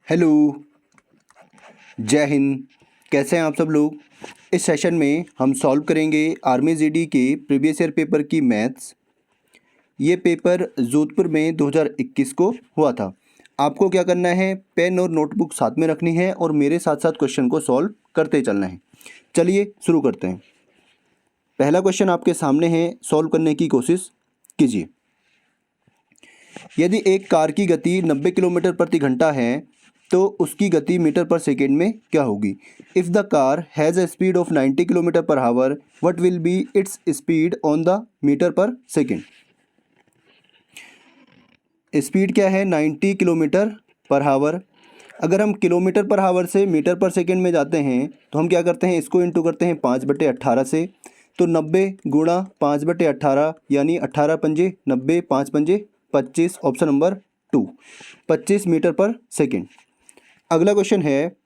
Hello, जय हिंद। कैसे हैं आप सब लोग। इस सेशन में हम सॉल्व करेंगे आर्मी जीडी के प्रीवियस ईयर पेपर की मैथ्स। ये पेपर जोधपुर में 2021 को हुआ था। आपको क्या करना है, पेन और नोटबुक साथ में रखनी है और मेरे साथ साथ क्वेश्चन को सॉल्व करते चलना है। चलिए शुरू करते हैं। पहला क्वेश्चन आपके सामने है, सॉल्व करने की कोशिश कीजिए। यदि एक कार की गति 90 किलोमीटर प्रति घंटा है तो उसकी गति मीटर पर सेकेंड में क्या होगी। If the car has a speed of 90 kilometre per hour, what will be its speed on the metre per second. Speed क्या है, 90 किलोमीटर पर आवर। अगर हम किलोमीटर पर आवर से मीटर पर सेकेंड में जाते हैं तो हम क्या करते हैं, इसको इंटू करते हैं 5/18 से। तो 90 गुणा 5/18 यानी 18 पंजे 90, 5 पंजे 25, option number 2, 25 metre per second. अगला क्वेश्चन है,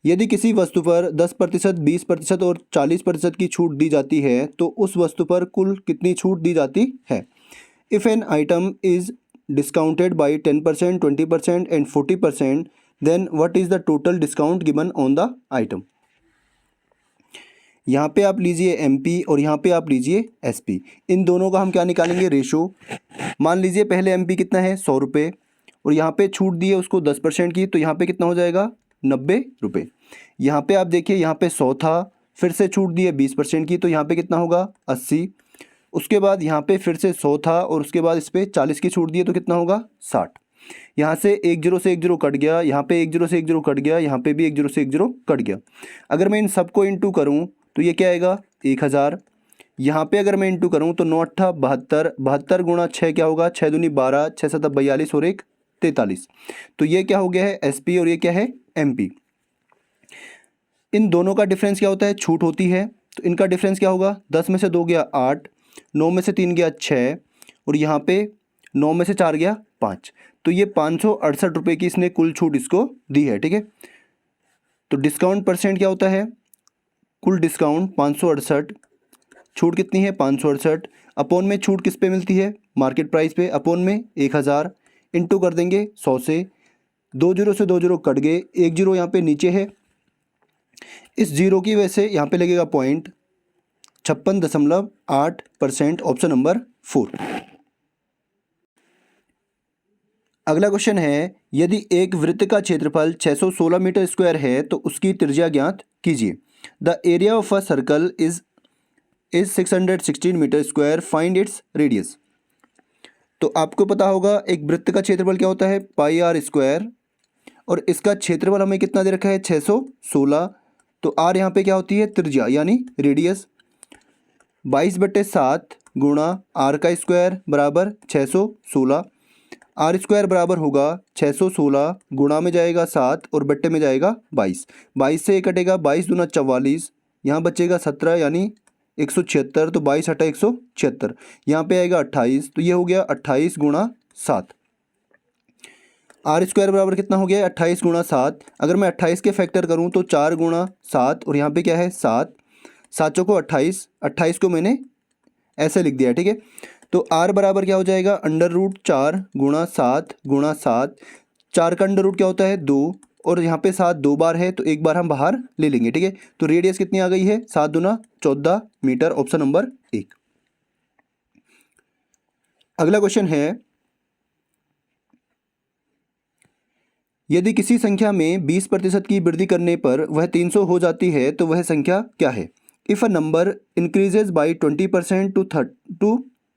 यदि किसी वस्तु पर 10%, 20% और 40% की छूट दी जाती है तो उस वस्तु पर कुल कितनी छूट दी जाती है। If an item is discounted by 10%, 20% and 40%, then what is the total discount given on the item. यहाँ पे आप लीजिए एमपी और यहाँ पे आप लीजिए एसपी। इन दोनों का हम क्या निकालेंगे, रेशो। मान लीजिए पहले एमपी कितना है, 100 रुपये, और यहाँ पे छूट दी है उसको 10% की, तो यहाँ पे कितना हो जाएगा, 90 रुपये। यहाँ पे आप देखिए, यहाँ पे 100 था, फिर से छूट दी है 20% की, तो यहाँ पे कितना होगा, 80। उसके बाद यहाँ पे फिर से 100 था और उसके बाद इस पर 40 की छूट दी है, तो कितना होगा, 60। यहाँ से एक जीरो से एक जीरो कट गया, यहाँ पे एक जीरो से एक जीरो कट गया, यहाँ पे भी एक जीरो से एक जीरो कट गया। अगर मैं इन सबको इंटू करूँ तो ये क्या आएगा, 1000। यहाँ पे अगर मैं इंटू करूँ तो 9 8 72, 72 गुणा 6 क्या होगा, 6 दूनी 12, 6 7 42 और 1 43। तो ये क्या हो गया है, एसपी, और ये क्या है, एमपी। इन दोनों का डिफरेंस क्या होता है, छूट होती है। तो इनका डिफरेंस क्या होगा, 10 में से 2 गया 8, 9 में से 3 गया 6, और यहाँ पे 9 में से 4 गया 5। तो ये 568 रुपये की इसने कुल छूट इसको दी है, ठीक है। तो डिस्काउंट परसेंट क्या होता है, कुल डिस्काउंट 568, छूट कितनी है 568, अपोन में छूट किस पे मिलती है, मार्केट प्राइस पे, अपोन में 1000, इंटू कर देंगे 100 से। 2 जीरो से 2 जीरो कट गए, एक जीरो यहाँ पे नीचे है, इस जीरो की वजह से यहाँ पे लगेगा पॉइंट, 56.8%, ऑप्शन नंबर 4। अगला क्वेश्चन है, यदि एक वृत्त का क्षेत्रफल 616 मीटर स्क्वायर है तो उसकी त्रिज्या ज्ञात कीजिए। The area of a circle is 616 metre square, find its radius. तो आपको पता होगा एक वृत्त का क्षेत्रफल क्या होता है, पाई आर स्क्वायर, और इसका क्षेत्रफल हमें कितना दे रखा है, 616। तो आर यहाँ पे क्या होती है, त्रिज्या यानी रेडियस। 22/7 गुणा आर का स्क्वायर बराबर 616। आर स्क्वायर बराबर होगा 616 गुणा में जाएगा 7 और बट्टे में जाएगा 22। 22 से कटेगा 22 दूना 44, यहाँ बचेगा 17 यानी 176। तो 22 हटा 176, यहाँ पे आएगा 28, तो ये हो गया 28 गुणा 7। आर स्क्वायर बराबर कितना हो गया, 28 गुणा 7। अगर मैं 28 के फैक्टर करूँ तो 4 गुणा 7, और यहाँ पे क्या है 7, 7 चौको 28, 28 को मैंने ऐसे लिख दिया, ठीक है। तो आर बराबर क्या हो जाएगा, √4 गुणा 7 गुणा 7। 4 का अंडर रूट क्या होता है, 2, और यहाँ पे 7 2 बार है तो एक बार हम बाहर ले लेंगे, ठीक है। तो रेडियस कितनी आ गई है, 7 दूना 14 मीटर, ऑप्शन नंबर 1। अगला क्वेश्चन है, यदि किसी संख्या में 20% की वृद्धि करने पर वह 300 हो जाती है तो वह संख्या क्या है। If a number increases by 20% to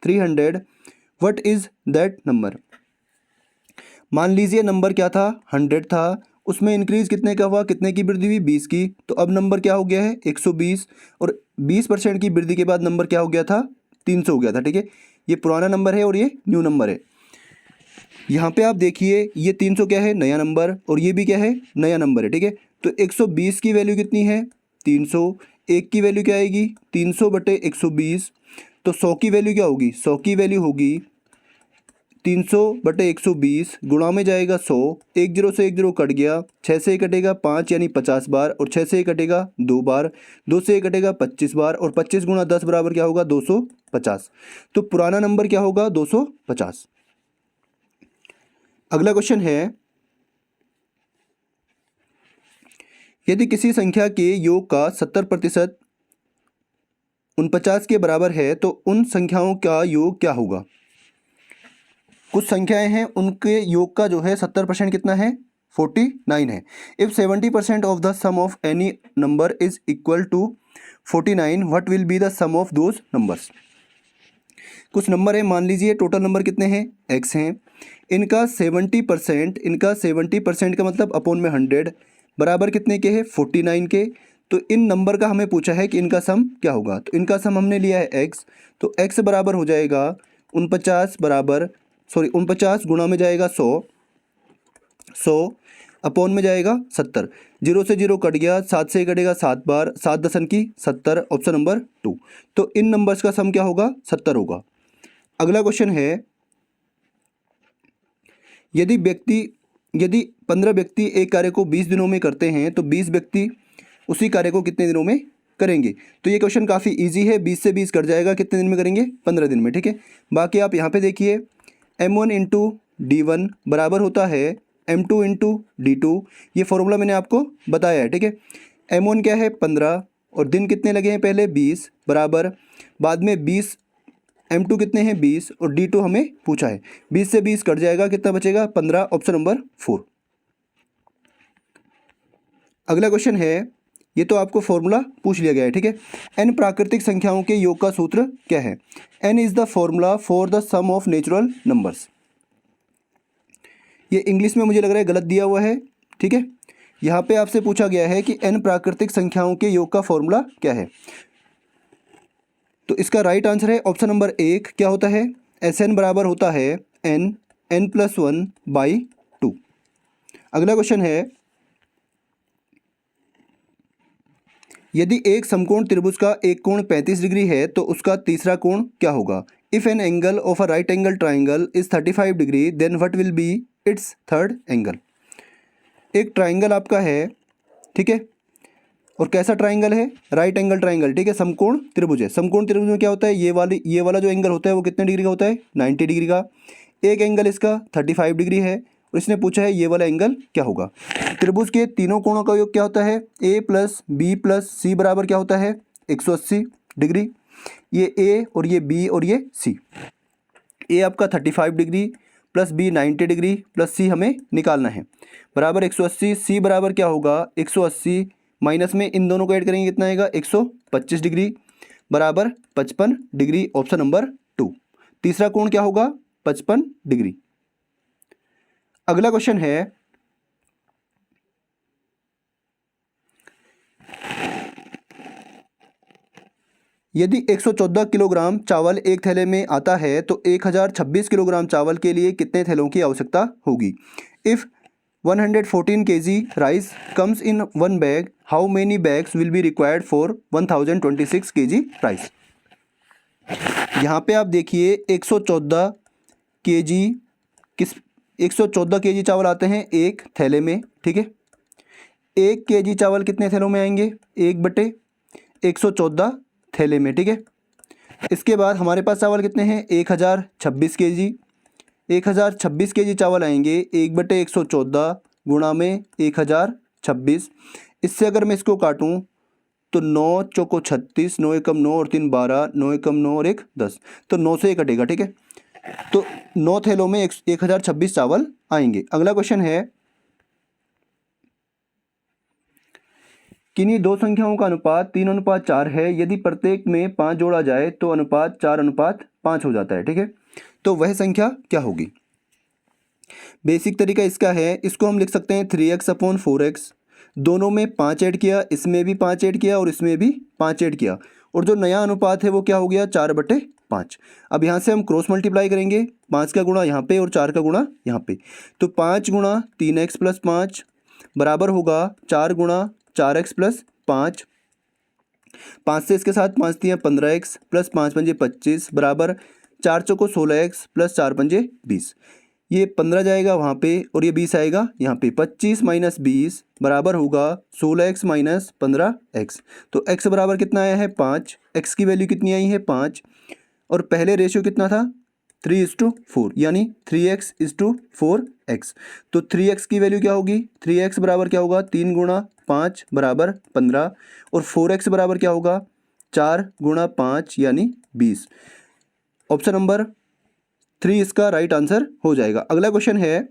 300, what is that number. मान लीजिए नंबर क्या था, 100 था, उसमें इंक्रीज कितने का हुआ, कितने की वृद्धि हुई, 20 की। तो अब नंबर क्या हो गया है, 120, और 20% की वृद्धि के बाद नंबर क्या हो गया था, 300 हो गया था, ठीक है। ये पुराना नंबर है और ये न्यू नंबर है। यहाँ पे आप देखिए ये 300 क्या है, नया नंबर, और ये भी क्या है, नया नंबर है, ठीक है। तो 120 की वैल्यू कितनी है, 300। 1 की वैल्यू क्या आएगी, 300/120। तो 100 की वैल्यू क्या होगी, 100 की वैल्यू होगी 300/120, गुणा में जाएगा 100, एक जीरो से एक जीरो कट गया, 6 से कटेगा 5 यानी 50 बार, और 6 से कटेगा 2 बार, 2 से कटेगा 25 बार, और 25 गुणा 10 बराबर क्या होगा, 250। तो पुराना नंबर क्या होगा, 250। अगला क्वेश्चन है, यदि किसी संख्या के योग का 70% 49 के बराबर है तो उन संख्याओं का योग क्या होगा। कुछ संख्याएं हैं, उनके योग का जो है 70% कितना है, 49 है। If 70% of the sum of any number is equal to 49, what will be the sum of those numbers. कुछ नंबर है, मान लीजिए टोटल नंबर कितने हैं, x हैं, इनका 70% का मतलब अपॉन में 100 बराबर कितने के है, 49 के। तो इन नंबर का हमें पूछा है कि इनका सम क्या होगा। तो इनका सम हमने लिया है x, तो x बराबर हो जाएगा 49 गुणा में जाएगा 100 अपॉन में जाएगा 70, 0 से 0 कट गया, 7 से कटेगा 7 बार, 7 दसन की 70, ऑप्शन नंबर 2। तो इन नंबर्स का सम क्या होगा, 70 होगा। अगला क्वेश्चन है, यदि 15 व्यक्ति एक कार्य को 20 दिनों में करते हैं तो 20 व्यक्ति उसी कार्य को कितने दिनों में करेंगे। तो ये क्वेश्चन काफ़ी इजी है, 20 से 20 कट जाएगा, कितने दिन में करेंगे, 15 दिन में। ठीक है, बाकी आप यहाँ पे देखिए m1 इंटू D1 बराबर होता है m2 इंटू D2। ये फॉर्मूला मैंने आपको बताया है। ठीक है, m1 क्या है, 15 और दिन कितने लगे हैं, पहले 20 बराबर, बाद में 20, m2 कितने हैं 20 और D2 हमें पूछा है। 20 से 20 कट जाएगा, कितना बचेगा, 15, ऑप्शन नंबर 4। अगला क्वेश्चन है, ये तो आपको फॉर्मूला पूछ लिया गया है। ठीक है, n प्राकृतिक संख्याओं के योग का सूत्र क्या है। n is the formula for the sum of natural numbers. ये इंग्लिश में मुझे लग रहा है गलत दिया हुआ है। ठीक है, यहाँ पे आपसे पूछा गया है कि n प्राकृतिक संख्याओं के योग का फॉर्मूला क्या है। तो इसका राइट आंसर है ऑप्शन नंबर 1, क्या होता है, Sn बराबर होता है n+1/2। अगला क्वेश्चन है, यदि एक समकोण त्रिभुज का एक कोण 35 डिग्री है तो उसका तीसरा कोण क्या होगा। If an angle of a right angle triangle is 35 degree then what will be its third angle. एक ट्राइंगल आपका है, ठीक है, और कैसा ट्राइंगल है, राइट एंगल ट्राइंगल। ठीक है, समकोण त्रिभुज है। समकोण त्रिभुज में क्या होता है, ये वाला जो एंगल होता है वो कितने डिग्री का होता है, 90 डिग्री का। एक एंगल इसका 35 डिग्री है और इसने पूछा है ये वाला एंगल क्या होगा। त्रिभुज के तीनों कोणों का योग क्या होता है, a प्लस बी प्लस सी बराबर क्या होता है, 180 डिग्री। ये a और ये b और ये c। a आपका 35 degree plus b 90 degree plus c हमें निकालना है, बराबर 180। c बराबर क्या होगा, 180 माइनस में इन दोनों को ऐड करेंगे कितना आएगा, 125 डिग्री बराबर 55 डिग्री, ऑप्शन नंबर 2। तीसरा कोण क्या होगा, 55 डिग्री। अगला क्वेश्चन है, यदि 114 किलोग्राम चावल एक थैले में आता है तो 1026 किलोग्राम चावल के लिए कितने थैलों की आवश्यकता होगी। If 114 kg rice comes in one bag, how many bags will be required for 1026 kg rice. यहाँ पे आप देखिए 114 kg 114 kg चावल आते हैं एक थैले में। ठीक है, 1 kg चावल कितने थैलों में आएंगे, 1/114 थैले में। ठीक है, इसके बाद हमारे पास चावल कितने हैं, 1026 kg। 1026 kg चावल आएंगे 1/114 गुणा में 1026। इससे अगर मैं इसको काटूं तो 9 चौको 36, 9 एकम 9 और 3 12, 9 एकम 9 और 1 10, तो 9 से कटेगा। ठीक है, तो 9 थैलों में 1026 चावल आएंगे। अगला क्वेश्चन है, किन्हीं दो संख्याओं का अनुपात 3:4 है, यदि प्रत्येक में 5 जोड़ा जाए तो अनुपात 4:5 हो जाता है। ठीक है, तो वह संख्या क्या होगी। बेसिक तरीका इसका है, इसको हम लिख सकते हैं 3x/4x। दोनों में 5 ऐड किया, इसमें भी 5 ऐड किया और इसमें भी 5 ऐड किया, और जो नया अनुपात है वो क्या हो गया, 4/5। अब यहाँ से हम क्रॉस मल्टीप्लाई करेंगे, 5 का गुणा यहाँ पे और 4 का गुणा यहाँ पे, तो 5 गुणा 3x + 5 बराबर होगा 4 गुणा 4x + 5। 5 से इसके साथ 5 दिए 15x + 5 पंजे 25 बराबर 4 चौको 16x + 4 पंजे 20। ये 15 जाएगा वहाँ पे और ये 20 आएगा यहाँ पे। 25 - 20 बराबर होगा 16x - 15x। तो x बराबर कितना आया है, 5। x की वैल्यू कितनी आई है, 5। और पहले रेशियो कितना था, 3:4 यानी 3x/4x। तो 3x की वैल्यू क्या होगी, 3x बराबर क्या होगा, 3 गुणा 5 बराबर 15 और 4x बराबर क्या होगा, 4 गुणा 5 यानी 20। ऑप्शन नंबर 3 इसका राइट आंसर हो जाएगा। अगला क्वेश्चन है,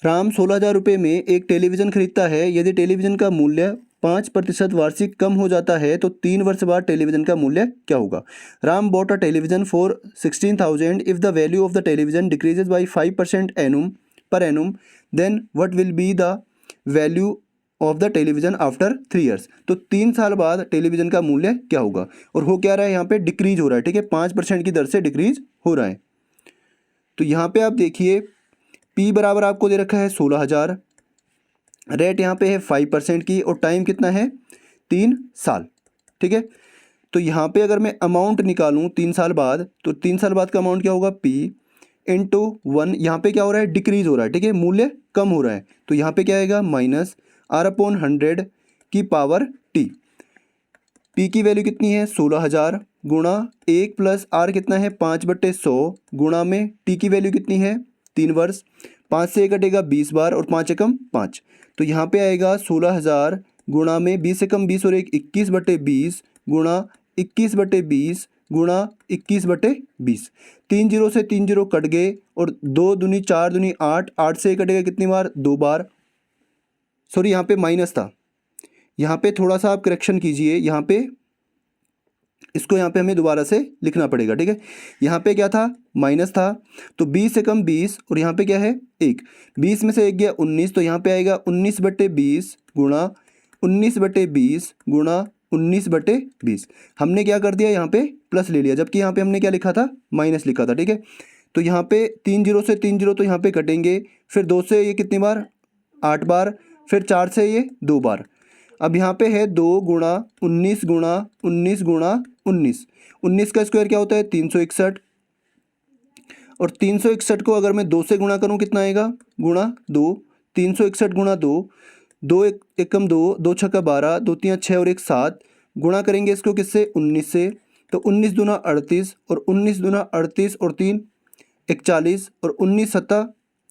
राम 16,000 रुपये में एक टेलीविज़न खरीदता है। यदि टेलीविज़न का मूल्य 5% वार्षिक कम हो जाता है तो 3 वर्ष बाद टेलीविज़न का मूल्य क्या होगा। Ram bought a television for 16,000 if the value of the television decreases by 5% per annum then what will be the value of the television after 3 years. तो 3 साल बाद टेलीविज़न का मूल्य क्या होगा, और हो क्या रहा है, यहाँ पे डिक्रीज हो रहा है, ठीक है, 5% की दर से डिक्रीज हो रहा है। तो यहाँ पे आप देखिए P बराबर आपको दे रखा है 16,000, रेट यहाँ पे है 5% की, और टाइम कितना है, 3 साल, ठीक है। तो यहाँ पे अगर मैं अमाउंट निकालूँ 3 साल बाद, तो 3 साल बाद का अमाउंट क्या होगा, P इंटू 1, यहाँ पे क्या हो रहा है, डिक्रीज हो रहा है, ठीक है, मूल्य कम हो रहा है, तो यहाँ पे क्या आएगा, माइनस R/100 की पावर T। P की वैल्यू कितनी है, 16,000 गुणा 1 प्लस R कितना है, 5/100 गुणा में T की वैल्यू कितनी है, 3 वर्ष, 5 से 1 कटेगा 20 बार और 5 एकम 5, तो यहाँ पे आएगा 16,000 गुणा में 20 एकम 20 और 1 21/20 गुणा 21/20 गुणा 21/20। 3 जीरो से 3 जीरो कट गए और 2 दूनी 4 दूनी 8, 8 से 1 कटेगा कितनी बार, 2 बार, सॉरी यहाँ पे माइनस था, यहाँ पे थोड़ा सा आप करेक्शन कीजिए, यहाँ पे इसको यहाँ पे हमें दोबारा से लिखना पड़ेगा, ठीक है। यहाँ पे क्या था, माइनस था, तो 20 से कम 20 और यहाँ पे क्या है 1, 20 में से 1 गया 19, तो यहाँ पे आएगा 19/20 गुणा 19/20 गुणा 19/20। हमने क्या कर दिया, यहाँ पे प्लस ले लिया, जबकि यहाँ पे हमने क्या लिखा था, माइनस लिखा था, ठीक है। तो यहाँ पे 3 जीरो से 3 जीरो तो यहाँ पे कटेंगे, फिर 2 से ये कितनी बार, 8 बार, फिर 4 से ये 2 बार। अब यहाँ पे है 2 गुणा 19 गुणा 19 गुणा 19, 19 का स्क्वायर क्या होता है, 361, और 361 को अगर मैं 2 से गुणा करूँ कितना आएगा, गुणा 2, 361 गुणा 2, 2 एकम 2, 2 छक्का 12, 2 तियाँ 6 और 1 7, गुणा करेंगे इसको किससे, 19 से, तो 19 दूना 38 और 19 दूना 38 और 3 41 और 19 सत्ता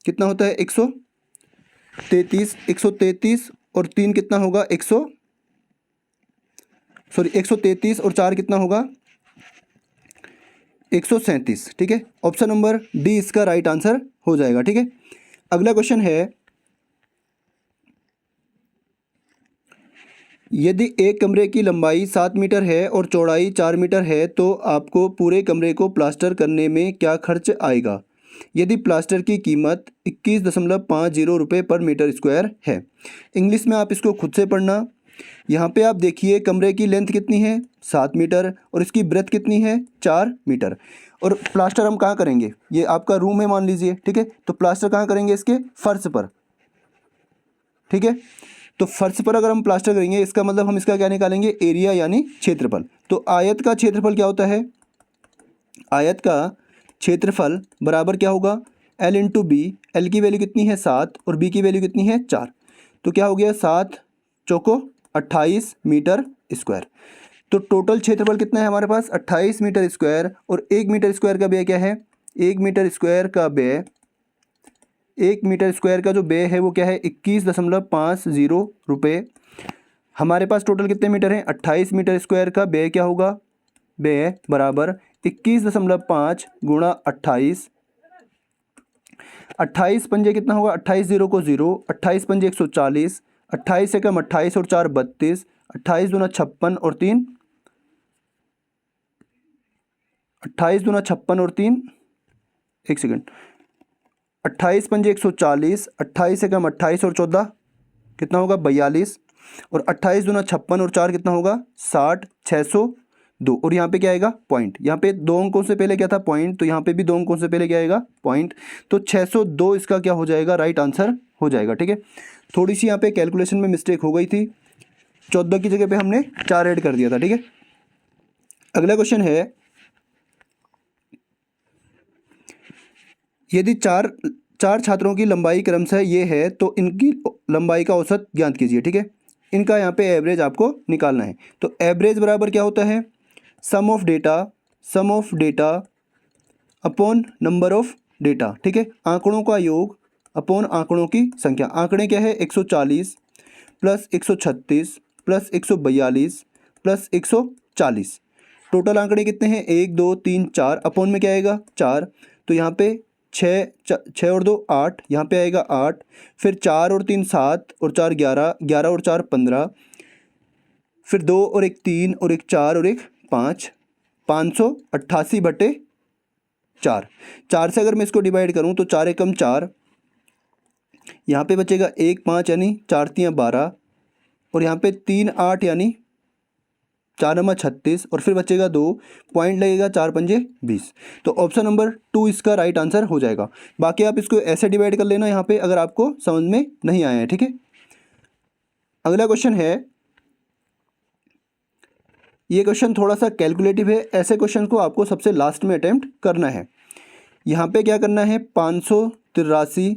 कितना होता है, 133, 133 और 3 कितना होगा, 133 और 4 कितना होगा, 137, ठीक है। ऑप्शन नंबर डी इसका राइट आंसर हो जाएगा, ठीक है। अगला क्वेश्चन है, यदि एक कमरे की लंबाई 7 मीटर है और चौड़ाई 4 मीटर है तो आपको पूरे कमरे को प्लास्टर करने में क्या खर्च आएगा। यदि प्लास्टर की कीमत 21.50 रुपये पर मीटर स्क्वायर है। इंग्लिश में आप इसको खुद से पढ़ना। यहाँ पे आप देखिए कमरे की लेंथ कितनी है, 7 मीटर, और इसकी ब्रेथ कितनी है, 4 मीटर। और प्लास्टर हम कहाँ करेंगे, ये आपका रूम है मान लीजिए, ठीक है, तो प्लास्टर कहाँ करेंगे, इसके फर्श पर, ठीक है। तो फर्श पर अगर हम प्लास्टर करेंगे, इसका मतलब हम इसका क्या निकालेंगे, एरिया यानी क्षेत्रफल। तो आयत का क्षेत्रफल क्या होता है, आयत का क्षेत्रफल बराबर क्या होगा, L इंटू बी। एल की वैल्यू कितनी है, 7, और बी की वैल्यू कितनी है, 4, तो क्या हो गया, 7 चौको 28 मीटर स्क्वायर। तो टोटल क्षेत्रफल कितना है हमारे पास, 28 मीटर स्क्वायर, और 1 मीटर स्क्वायर का व्यय क्या है, 1 मीटर स्क्वायर का व्यय, 1 मीटर स्क्वायर का जो व्यय है वो क्या है, 21.50 रुपये। हमारे पास टोटल कितने मीटर हैं, 28 मीटर स्क्वायर का व्यय क्या होगा, व्यय बराबर 21.5 गुणा 28, 28 पंजे कितना होगा, 28 जीरो को 0, 28 पंजे 140, 28 से कम 28 और 4 32, 28 दूना 56 और 3, 28 दूना 56 और 3, एक सेकंड, 28 पंजे 140, 28 से कम 28 और 14 कितना होगा, 42, और 28 दूना 56 और 4 कितना होगा, 60, 602, और यहाँ पे क्या आएगा, पॉइंट। यहाँ पे 2 अंकों से पहले क्या था, पॉइंट, तो यहाँ पे भी 2 अंकों से पहले क्या आएगा, पॉइंट। तो 602 इसका क्या हो जाएगा, राइट आंसर हो जाएगा, ठीक है। थोड़ी सी यहाँ पे कैलकुलेशन में मिस्टेक हो गई थी, 14 की जगह पे हमने 4 ऐड कर दिया था, ठीक है। अगला क्वेश्चन है, यदि चार छात्रों की लंबाई क्रमशः ये है तो इनकी लंबाई का औसत ज्ञात कीजिए, ठीक है। इनका यहाँ पे एवरेज आपको निकालना है। तो एवरेज बराबर क्या होता है, sum of data upon number of data, ठीक है, आंकड़ों का योग अपॉन आंकड़ों की संख्या। आंकड़े क्या है 140 प्लस 136 प्लस 142 प्लस 140। टोटल आंकड़े कितने हैं 1 2 3 4, अपॉन में क्या आएगा 4, तो यहाँ पे 6 और 2 8, यहाँ पे आएगा 8, फिर 4 और 3 7 और 4 11, 11 और 4 15, फिर 2 और 1 3 और 1 4 और 1 5, 588/4। 4 से अगर मैं इसको डिवाइड करूँ तो 4 एकम 4, यहाँ पे बचेगा 1 5 यानी 4 3 12, और यहाँ पे 3 8 यानी 4 9 36, और फिर बचेगा 2, पॉइंट लगेगा 4 पंजे 20। तो ऑप्शन नंबर 2 इसका राइट आंसर हो जाएगा। बाकी आप इसको ऐसे डिवाइड कर लेना यहाँ पे अगर आपको समझ में नहीं आया है, ठीक है। अगला क्वेश्चन है, ये क्वेश्चन थोड़ा सा कैलकुलेटिव है, ऐसे क्वेश्चन को आपको सबसे लास्ट में अटेम्प्ट करना है। यहाँ पे क्या करना है 583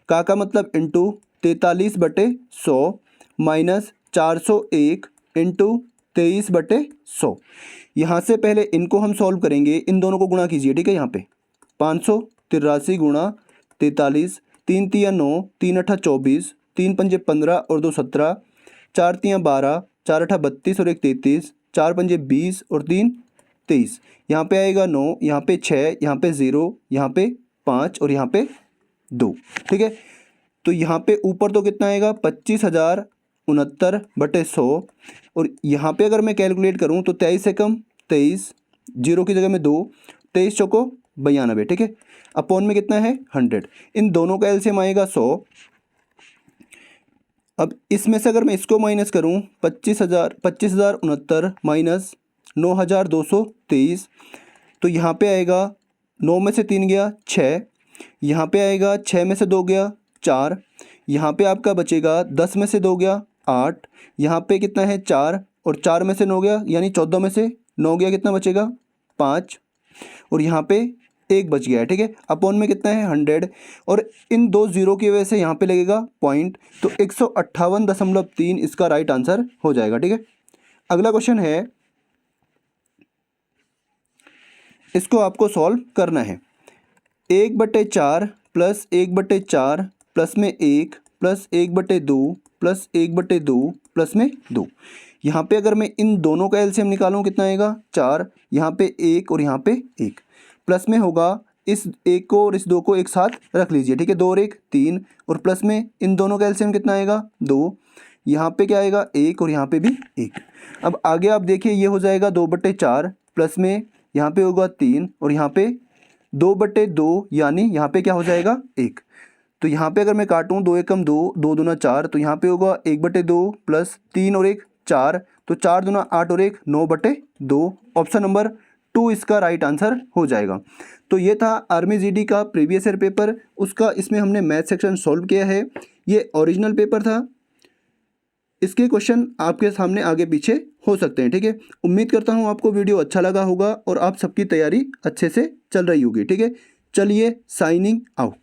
का मतलब इंटू 43/100 माइनस 401 इंटू 23/100। यहाँ से पहले इनको हम सॉल्व करेंगे, इन दोनों को गुणा कीजिए, ठीक है। यहाँ पे 583 गुणा 43, 3 3 9, 3 8 24, 3 5 15 और 2 17, 4 3 12, 4 8 32 और 1 33, 4 5 20 और 3 23। यहाँ पे आएगा 9, यहाँ पे 6, यहाँ पे 0, यहाँ पे 5 और यहाँ पे 2, ठीक है। तो यहाँ पे ऊपर तो कितना आएगा 25,069/100, और यहाँ पे अगर मैं कैलकुलेट करूँ तो 23 से कम 23, 0 की जगह में 2, 23 चौको 92, ठीक है, अपॉन में कितना है 100। इन दोनों का एलसीएम आएगा 100। अब इसमें से अगर मैं इसको माइनस करूँ 25,069 माइनस 9,223, तो यहाँ पे आएगा 9 में से 3 गया 6, यहाँ पे आएगा 6 में से 2 गया 4, यहाँ पे आपका बचेगा 10 में से 2 गया 8, यहाँ पे कितना है 4, और 4 में से 9 गया यानी 14 में से 9 गया, कितना बचेगा 5, और यहाँ पे 1 बच गया है, ठीक है। अपॉन में कितना है 100, और इन 2 जीरो की वजह से यहाँ पे लगेगा पॉइंट, तो 158.3 इसका राइट आंसर हो जाएगा, ठीक है। अगला क्वेश्चन है, इसको आपको सॉल्व करना है। 1/4 प्लस 1/4 प्लस में 1 प्लस 1/2 प्लस 1/2 प्लस में 2। यहाँ पे अगर मैं इन दोनों का एलसीएम निकालूँ कितना आएगा 4, यहाँ पे 1 और यहाँ पे 1, प्लस में होगा इस 1 को और इस 2 को एक साथ रख लीजिए, ठीक है, 2 और 1 3, और प्लस में इन दोनों का एलसीएम कितना आएगा 2, यहाँ पे क्या आएगा 1 और यहाँ पे भी 1। अब आगे आप देखिए ये हो जाएगा 2/4 प्लस में यहाँ पे होगा 3 और यहाँ पे 2/2 यानी यहाँ पे क्या हो जाएगा 1। तो यहाँ पे अगर मैं काटूँ 2 एकम 2, 2 दूना 4, तो यहाँ पे होगा 1/2 प्लस 3 और 1 4, तो 4 दूना 8 और 1 9/2। ऑप्शन नंबर 2 इसका राइट आंसर हो जाएगा। तो ये था आर्मी जीडी का प्रीवियस ईयर पेपर, उसका इसमें हमने मैथ सेक्शन सॉल्व किया है। ये ओरिजिनल पेपर था, इसके क्वेश्चन आपके सामने आगे पीछे हो सकते हैं, ठीक है। उम्मीद करता हूँ आपको वीडियो अच्छा लगा होगा और आप सबकी तैयारी अच्छे से चल रही होगी, ठीक है। चलिए साइनिंग आउट।